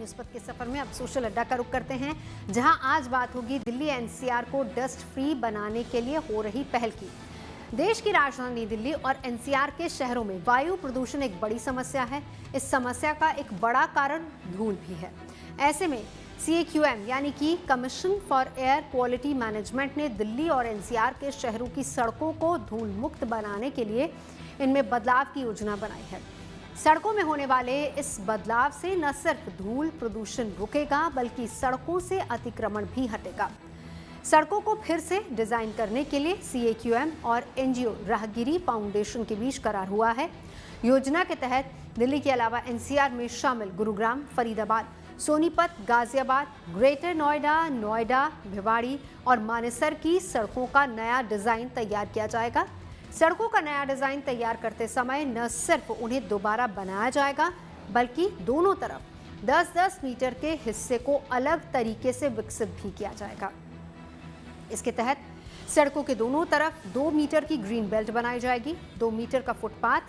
News पथ के सफर में अब सोशल अड्डा का रुख करते हैं, जहां आज बात होगी दिल्ली एनसीआर को डस्ट फ्री बनाने के लिए हो रही पहल की। देश की राजधानी दिल्ली और एनसीआर के शहरों में वायु प्रदूषण एक बड़ी समस्या है। इस समस्या का एक बड़ा कारण धूल भी है। ऐसे में CAQM यानी कि commission for air quality management ने दिल्ली और एनसीआर के शहरों की सड़कों को धूल मुक्त बनाने के लिए इनमें बदलाव की योजना बनाई है। सड़कों में होने वाले इस बदलाव से न सिर्फ धूल प्रदूषण रुकेगा, बल्कि सड़कों से अतिक्रमण भी हटेगा। सड़कों को फिर से डिजाइन करने के लिए CAQM और NGO राहगिरी फाउंडेशन के बीच करार हुआ है। योजना के तहत दिल्ली के अलावा एनसीआर में शामिल गुरुग्राम, फरीदाबाद, सोनीपत, गाजियाबाद, ग्रेटर नोएडा, नोएडा, भिवाड़ी और मानेसर की सड़कों का नया डिजाइन तैयार किया जाएगा। सड़कों का नया डिजाइन तैयार करते समय न सिर्फ उन्हें दोबारा बनाया जाएगा, बल्कि दोनों तरफ 10-10 मीटर के हिस्से को अलग तरीके से विकसित भी किया जाएगा। इसके तहत सड़कों के दोनों तरफ 2 मीटर की ग्रीन बेल्ट बनाई जाएगी, 2 मीटर का फुटपाथ,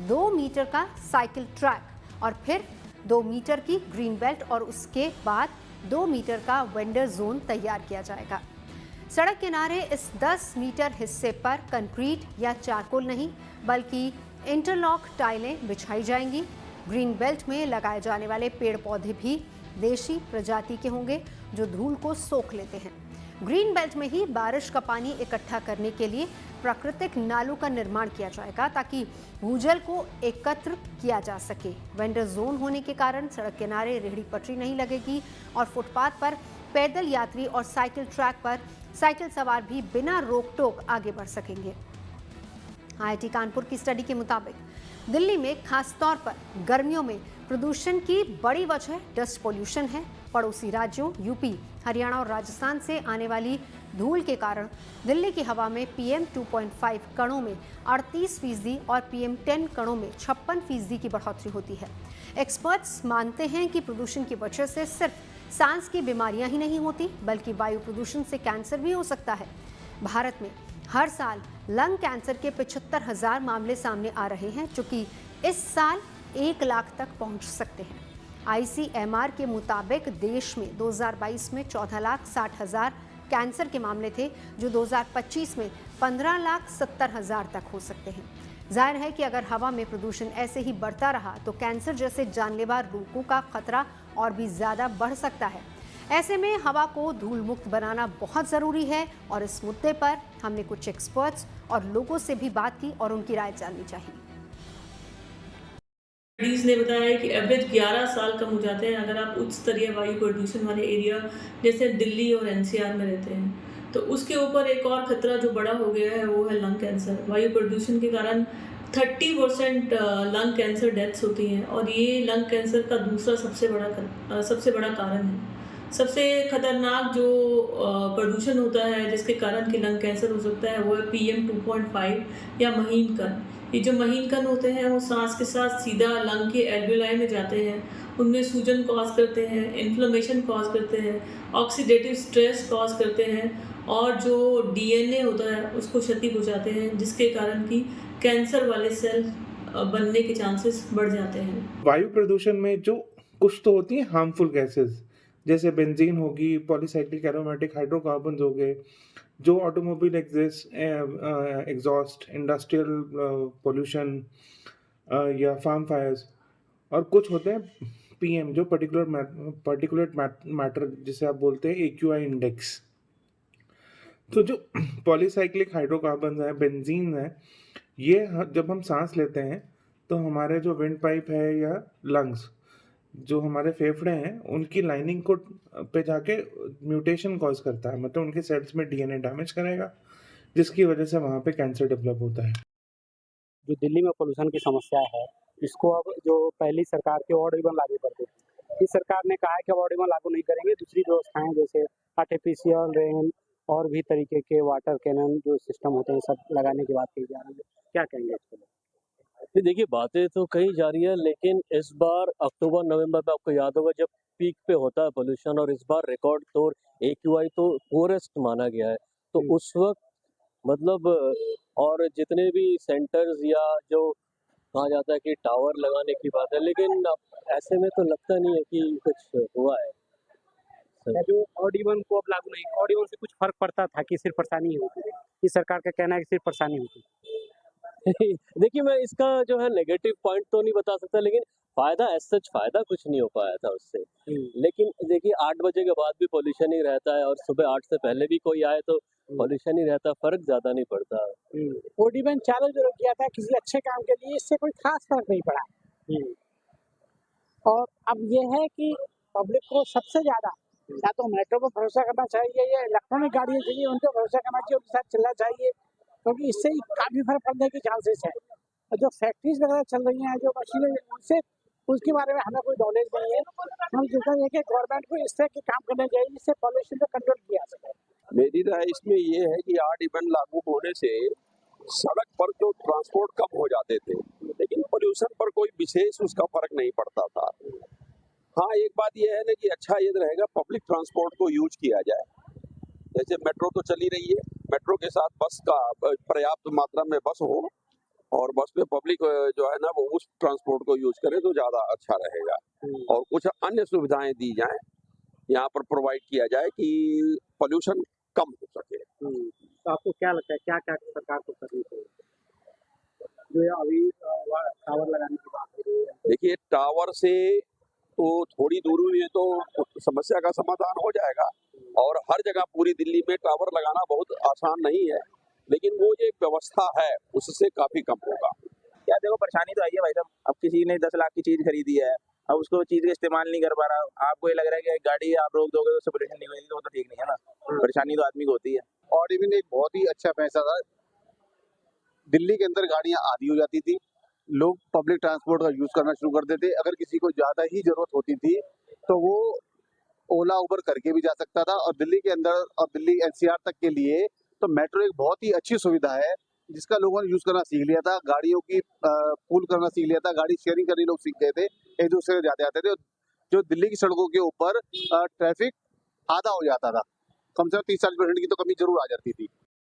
2 मीटर का साइकिल ट्रैक और फिर 2 मीटर की ग्रीन बेल्ट और उसके बाद 2 मीटर का वेंडर जोन तैयार किया जाएगा। सड़क किनारे इस 10 मीटर हिस्से पर कंक्रीट या चारकोल नहीं, बल्कि इंटरलॉक टाइलें बिछाई जाएंगी। ग्रीन बेल्ट में लगाए जाने वाले पेड़ पौधे भी देशी प्रजाति के होंगे, जो धूल को सोख लेते हैं। ग्रीन बेल्ट में ही बारिश का पानी इकट्ठा करने के लिए प्राकृतिक नालों का निर्माण किया जाएगा, ताकि भूजल को एकत्र किया जा सके। वेंडर जोन होने के कारण सड़क किनारे रेहड़ी पटरी नहीं लगेगी और फुटपाथ पर पैदल यात्री और साइकिल ट्रैक पर साइकिल सवार भी बिना रोक टोक आगे बढ़ सकेंगे। IIT कानपुर की स्टडी के मुताबिक दिल्ली में खासतौर पर गर्मियों में प्रदूषण की बड़ी वजह डस्ट पोल्यूशन है। पड़ोसी राज्यों यूपी, हरियाणा और राजस्थान से आने वाली धूल के कारण दिल्ली की हवा में PM 2.5 कणों में 38% और PM 10 कणों में 56% की बढ़ोतरी होती है। एक्सपर्ट्स मानते हैं कि प्रदूषण की वजह से सिर्फ सांस की बीमारियां ही नहीं होती, बल्कि वायु प्रदूषण से कैंसर भी हो सकता है। भारत में हर साल लंग कैंसर के 75,000 मामले सामने आ रहे हैं, जो कि इस साल 1 लाख तक पहुंच सकते हैं। ICMR के मुताबिक देश में 2022 में 14,60,000 कैंसर के मामले थे, जो 2025 में 15,70,000 तक हो सकते हैं। जाहिर है कि अगर हवा में प्रदूषण ऐसे ही बढ़ता रहा तो कैंसर जैसे जानलेवा रोगों का खतरा और भी ज़्यादा बढ़ सकता है। ऐसे में हवा को धूल मुक्त बनाना बहुत ज़रूरी है और इस मुद्दे पर हमने कुछ एक्सपर्ट्स और लोगों से भी बात की और उनकी राय जाननी चाहिए। स्टडीज ने बताया है कि एवरेज 11 साल कम हो जाते हैं अगर आप उच्च स्तरीय वायु प्रदूषण वाले एरिया जैसे दिल्ली और NCR में रहते हैं। तो उसके ऊपर एक और खतरा जो बड़ा हो गया है वो है लंग कैंसर। वायु प्रदूषण के कारण 30% लंग कैंसर डेथ्स होती हैं और ये लंग कैंसर का दूसरा सबसे बड़ा कारण है। सबसे खतरनाक जो प्रदूषण होता है जिसके कारण कि लंग कैंसर हो सकता है वो है PM 2.5 या महीन कण। ये जो महीन कण होते हैं वो सांस के साथ सीधा लंग के एल्वियोलाई में जाते हैं, उनमें सूजन कॉज करते हैं, इन्फ्लेमेशन कॉज करते हैं, ऑक्सीडेटिव स्ट्रेस कॉज करते हैं और जो DNA होता है उसको क्षति पहुंचाते हैं, जिसके कारण कि कैंसर वाले सेल बनने के चांसेस बढ़ जाते हैं। वायु प्रदूषण में जो कुछ तो होती है हार्मफुल गैसेस, जैसे बेंजीन होगी, पॉलीसाइक्लिक एरोमेटिक हाइड्रोकार्बन्स हो गए, जो ऑटोमोबाइल एग्जॉस्ट, इंडस्ट्रियल पोल्यूशन या फार्म फायर्स, और कुछ होते हैं PM जो पर्टिकुलर मैटर जिसे आप बोलते हैं AQI इंडेक्स। तो जो पॉलीसाइक्लिक हाइड्रोकार्बन है, बेंजीन है, ये जब हम सांस लेते हैं तो हमारे जो विंड पाइप है या लंग्स, जो हमारे फेफड़े हैं, उनकी लाइनिंग को पे जाके म्यूटेशन कॉज करता है, मतलब उनके सेल्स में DNA डैमेज करेगा, जिसकी वजह से वहाँ पे कैंसर डेवलप होता है। जो दिल्ली में पोल्यूशन की समस्या है, इसको अब जो पहली सरकार के ऑर्डिबल लागू कर दी। इस सरकार ने कहा है कि ऑर्डिबल लागू नहीं करेंगे, दूसरी व्यवस्थाएं जैसे आर्टिफिशियल रेन और भी तरीके के वाटर कैनन जो सिस्टम होते हैं सब लगाने की बात कही जा रही है। क्या कहेंगे इसके लिए? देखिए, बातें तो कही जा रही है, लेकिन इस बार अक्टूबर नवंबर में आपको याद होगा जब पीक पे होता है पोल्यूशन, और इस बार रिकॉर्ड तोड़ AQI तो पोरेस्ट माना गया है। तो उस वक्त मतलब और जितने भी सेंटर्स या जो कहा जाता है कि टावर लगाने की बात है, लेकिन अब ऐसे में तो लगता नहीं है कि कुछ हुआ है। या जो ऑड इवन को अब लागू नहीं, ऑड इवन से कुछ फर्क पड़ता था कि सिर्फ परेशानी ही होती है? इस सरकार का कहना है कि सिर्फ परेशानी होती है। देखिए, मैं इसका जो है नेगेटिव पॉइंट तो नहीं बता सकता, लेकिन फायदा एज सच फायदा कुछ नहीं हो पाया था उससे। लेकिन देखिए 8 बजे के बाद भी पॉल्यूशन ही रहता है और सुबह 8 से पहले भी कोई आए तो पॉल्यूशन ही रहता, फर्क ज्यादा नहीं पड़ता। ऑड इवन चालू जो किया था किसी अच्छे काम के लिए, इससे कोई खास फर्क नहीं पड़ा। और अब ये है कि पब्लिक को सबसे ज्यादा या तो मेट्रो पर भरोसा करना चाहिए या इलेक्ट्रॉनिक गाड़ियाँ चाहिए उन पर भरोसा करना चाहिए, उनके साथ चलना चाहिए, क्योंकि इससे ही काफी फर्क पड़ने की चांसेस है। और जो फैक्ट्रीज वगैरह चल रही हैं, जो मशीनें, उनसे उसके बारे में हमें कोई नॉलेज नहीं है। हम सोचते हैं कि गवर्नमेंट को इस तरह के काम करने चाहिए जिससे पॉल्यूशन पर कंट्रोल किया जा सके। मेरी राय इसमें ये है कि ऑड इवन लागू होने से सड़क पर जो ट्रांसपोर्ट कम हो जाते थे, लेकिन पोल्यूशन पर कोई विशेष उसका फर्क नहीं पड़ता था। हाँ, एक बात यह है ना कि अच्छा ये रहेगा पब्लिक ट्रांसपोर्ट को यूज किया जाए। जैसे मेट्रो तो चली रही है, मेट्रो के साथ बस का पर्याप्त मात्रा में बस हो और बस में पब्लिक जो है ना वो उस ट्रांसपोर्ट को यूज करे तो ज्यादा अच्छा रहेगा। और कुछ अन्य सुविधाएं दी जाएं, यहाँ पर प्रोवाइड किया जाए कि पोल्यूशन कम हो सके। तो आपको क्या लगता है क्या क्या सरकार को करनी चाहिए? जो अभी टावर लगाने की बात हो रही है, देखिए टावर से तो थोड़ी दूरी में तो समस्या का समाधान हो जाएगा और हर जगह पूरी दिल्ली में टावर लगाना बहुत आसान नहीं है, लेकिन वो एक व्यवस्था है, उससे काफी कम होगा। क्या देखो परेशानी तो आई है भाई साहब, अब किसी ने 10 लाख की चीज खरीदी है, अब उसको चीज का इस्तेमाल नहीं कर पा रहा, आपको ये लग रहा है कि गाड़ी आप रोक दोगे तो उससे परेशानी नहीं होगी, तो वो तो ठीक नहीं है ना। परेशानी तो आदमी को होती है। ऑड इवन एक बहुत ही अच्छा पैसा था। दिल्ली के अंदर गाड़ियां आधी हो जाती थी, लोग पब्लिक ट्रांसपोर्ट का यूज करना शुरू कर देते। अगर किसी को ज्यादा ही जरूरत होती थी तो वो ओला उबर करके भी जा सकता था। और दिल्ली के अंदर और दिल्ली एनसीआर तक के लिए तो मेट्रो एक बहुत ही अच्छी सुविधा है जिसका लोगों ने यूज करना सीख लिया था। गाड़ियों की पूल करना सीख लिया था, गाड़ी शेयरिंग करने लोग सीख गए थे, एक दूसरे से जाते आते थे। जो दिल्ली की सड़कों के ऊपर ट्रैफिक आधा हो जाता था, कम से कम 30-40% की तो कमी जरूर आ जाती थी।